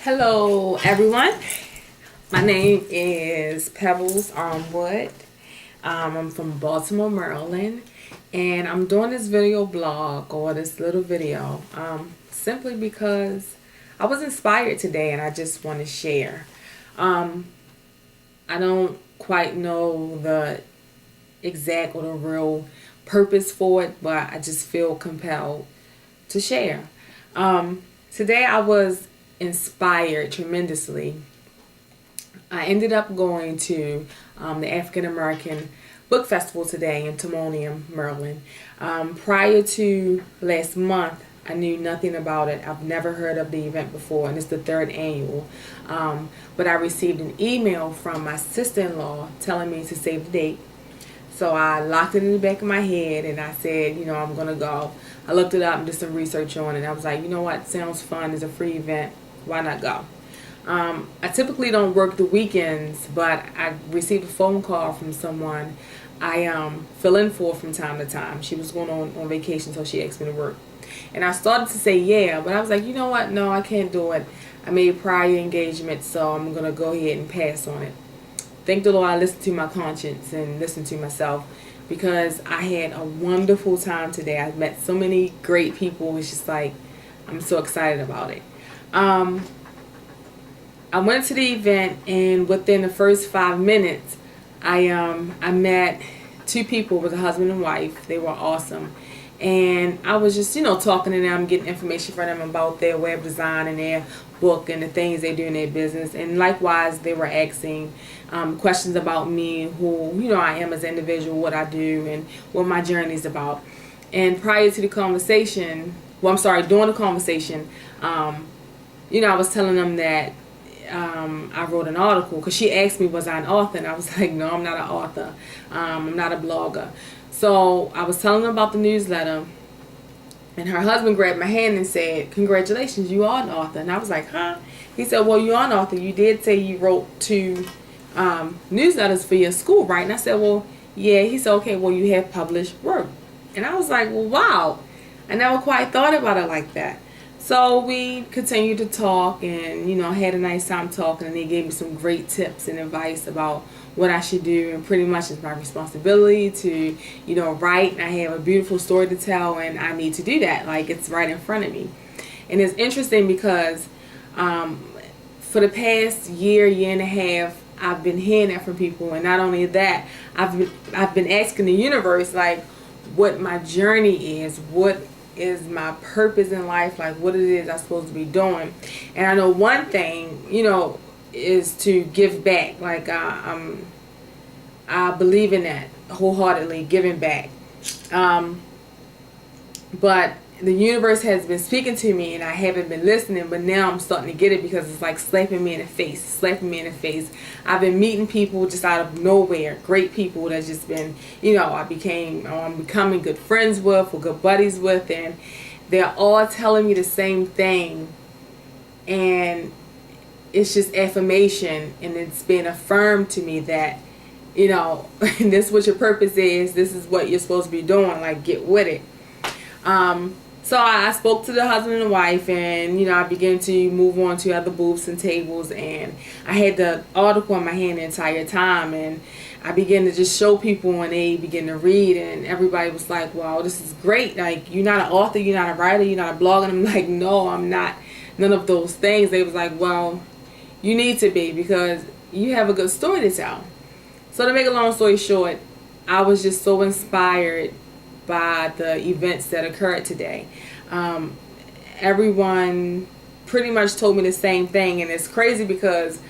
Hello everyone, my name is Pebbles Armwood. I'm from Baltimore, Maryland, and I'm doing this video blog or this little video simply because I was inspired today and I just want to share. I don't quite know the exact or the real purpose for it, but I just feel compelled to share. Today I was inspired tremendously. I ended up going to the African American Book Festival today in Timonium, Maryland. Prior to last month, I knew nothing about it. I've never heard of the event before, and it's the third annual. But I received an email from my sister-in-law telling me to save the date. So I locked it in the back of my head and I said, I'm going to go. I looked it up and did some research on it. I was like, you know what, sounds fun. It's a free event. Why not go? I typically don't work the weekends, but I received a phone call from someone I fill in for from time to time. She was going on vacation, so she asked me to work. And I started to say yeah, but I was like, you know what, no, I can't do it. I made prior engagements, so I'm going to go ahead and pass on it. Thank the Lord I listened to my conscience and listened to myself, because I had a wonderful time today. I met so many great people. It's just like, I'm so excited about it. I went to the event, and within the first 5 minutes, I met two people. It was a husband and wife. They were awesome. And I was just, talking to them, getting information from them about their web design and their book and the things they do in their business. And likewise, they were asking questions about me, who, I am as an individual, what I do, and what my journey is about. And prior to the conversation, during the conversation, I was telling them that I wrote an article, because she asked me, was I an author? And I was like, no, I'm not an author. I'm not a blogger. So I was telling them about the newsletter, and her husband grabbed my hand and said, congratulations, you are an author. And I was like, huh? He said, well, you are an author. You did say you wrote 2 newsletters for your school, right? And I said, well, yeah. He said, okay, well, you have published work. And I was like, well, wow. I never quite thought about it like that. So we continued to talk and, had a nice time talking, and they gave me some great tips and advice about what I should do, and pretty much it's my responsibility to, write, and I have a beautiful story to tell, and I need to do that. Like, it's right in front of me. And it's interesting because for the past year and a half, I've been hearing that from people, and not only that, I've been asking the universe, like, what my journey is, what is my purpose in life, like what it is I'm supposed to be doing. And I know one thing, is to give back. Like I believe in that wholeheartedly, giving back. But the universe has been speaking to me and I haven't been listening, but now I'm starting to get it, because it's like slapping me in the face. I've been meeting people just out of nowhere, great people that's just been, I'm becoming good friends with, or good buddies with, and they're all telling me the same thing. And it's just affirmation, and it's been affirmed to me that, this is what your purpose is, this is what you're supposed to be doing, like, get with it. So I spoke to the husband and wife, and I began to move on to other booths and tables, and I had the article in my hand the entire time, and I began to just show people, and they began to read, and everybody was like, wow, this is great. Like, you're not an author, you're not a writer, you're not a blogger. And I'm like, no, I'm not none of those things. They was like, well, you need to be, because you have a good story to tell. So to make a long story short, I was just so inspired by the events that occurred today. Everyone pretty much told me the same thing, and it's crazy because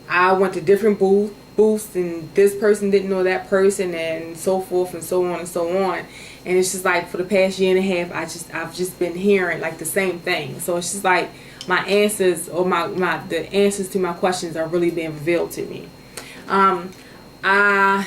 I went to different booths, and this person didn't know that person, and so forth and so on and so on. And it's just like, for the past year and a half, I've just been hearing like the same thing. So it's just like my answers, or the answers to my questions are really being revealed to me. I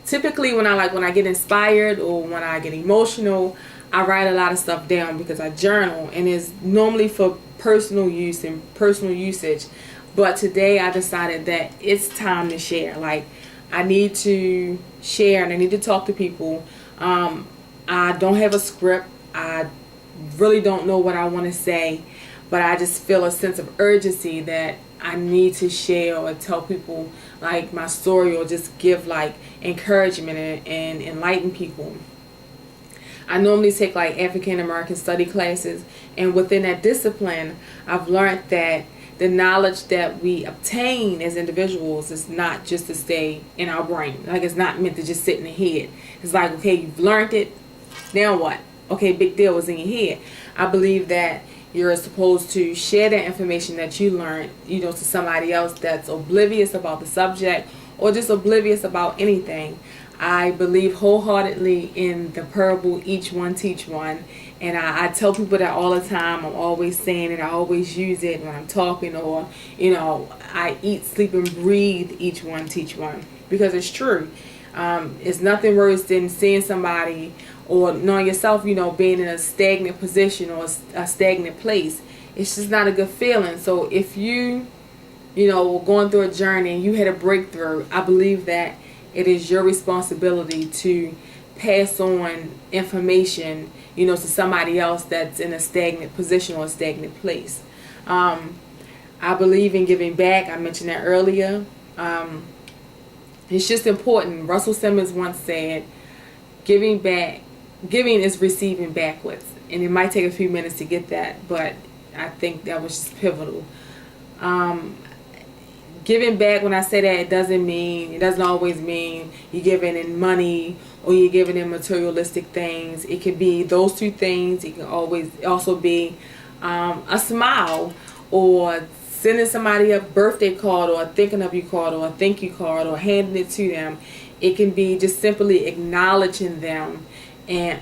typically, when I get inspired or when I get emotional, I write a lot of stuff down, because I journal, and it's normally for personal use and personal usage. But today I decided that it's time to share. Like, I need to share, and I need to talk to people. I don't have a script. I really don't know what I want to say, but I just feel a sense of urgency that I need to share or tell people like my story, or just give like encouragement and enlighten people. I normally take like African American study classes, and within that discipline, I've learned that the knowledge that we obtain as individuals is not just to stay in our brain. Like, it's not meant to just sit in the head. It's like, okay, you've learned it, now what? Okay, big deal, was in your head. I believe that you're supposed to share that information that you learned, to somebody else that's oblivious about the subject, or just oblivious about anything. I believe wholeheartedly in the parable, each one teach one. And I tell people that all the time. I'm always saying it. I always use it when I'm talking, or, I eat, sleep, and breathe each one teach one. Because it's true. It's nothing worse than seeing somebody, or knowing yourself, being in a stagnant position or a stagnant place. It's just not a good feeling. So if you, were going through a journey and you had a breakthrough, I believe that it is your responsibility to pass on information, to somebody else that's in a stagnant position or a stagnant place. I believe in giving back. I mentioned that earlier. It's just important. Russell Simmons once said, giving is receiving backwards. And it might take a few minutes to get that, but I think that was just pivotal. Giving back, when I say that, it doesn't always mean you're giving in money or you're giving in materialistic things. It could be those two things. It can also be a smile, or sending somebody a birthday card, or a thinking of you card, or a thank you card, or handing it to them. It can be just simply acknowledging them and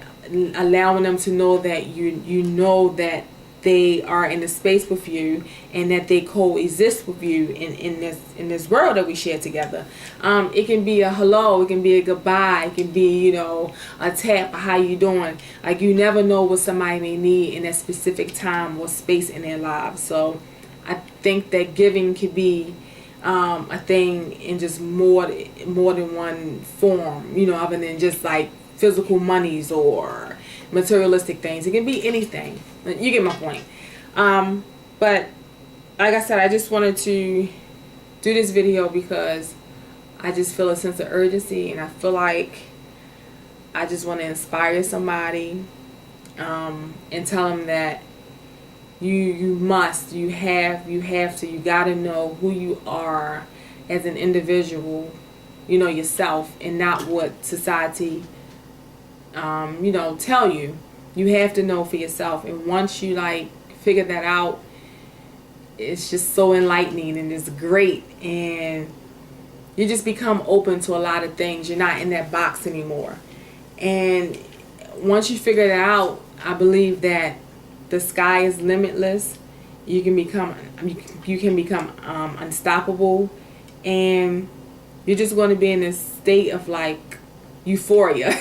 allowing them to know that you know that they are in the space with you, and that they coexist with you in this world that we share together. It can be a hello, it can be a goodbye, it can be, a tap, how you doing. Like, you never know what somebody may need in that specific time or space in their lives. So I think that giving could be a thing in just more than one form, other than just like physical monies or materialistic things. It can be anything. You get my point. But like I said, I just wanted to do this video because I just feel a sense of urgency, and I feel like I just want to inspire somebody, and tell them that you gotta know who you are as an individual, yourself, and not what society tell you. You have to know for yourself, and once you figure that out, it's just so enlightening and it's great, and you just become open to a lot of things. You're not in that box anymore, and once you figure that out, I believe that the sky is limitless. You can become unstoppable, and you're just going to be in this state of euphoria.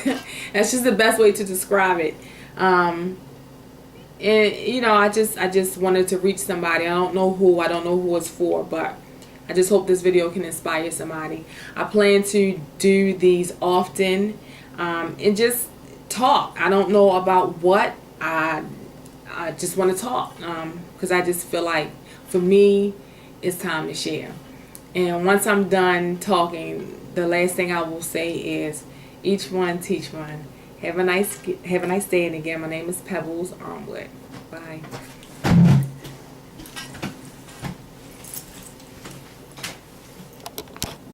That's just the best way to describe it. And I just wanted to reach somebody. I don't know who it's for, but I just hope this video can inspire somebody. I plan to do these often, and just talk. I don't know about what. I just want to talk, because I just feel like, for me, it's time to share. And once I'm done talking, the last thing I will say is, each one teach one. Have a nice day. And again, my name is Pebbles Armwood. Bye.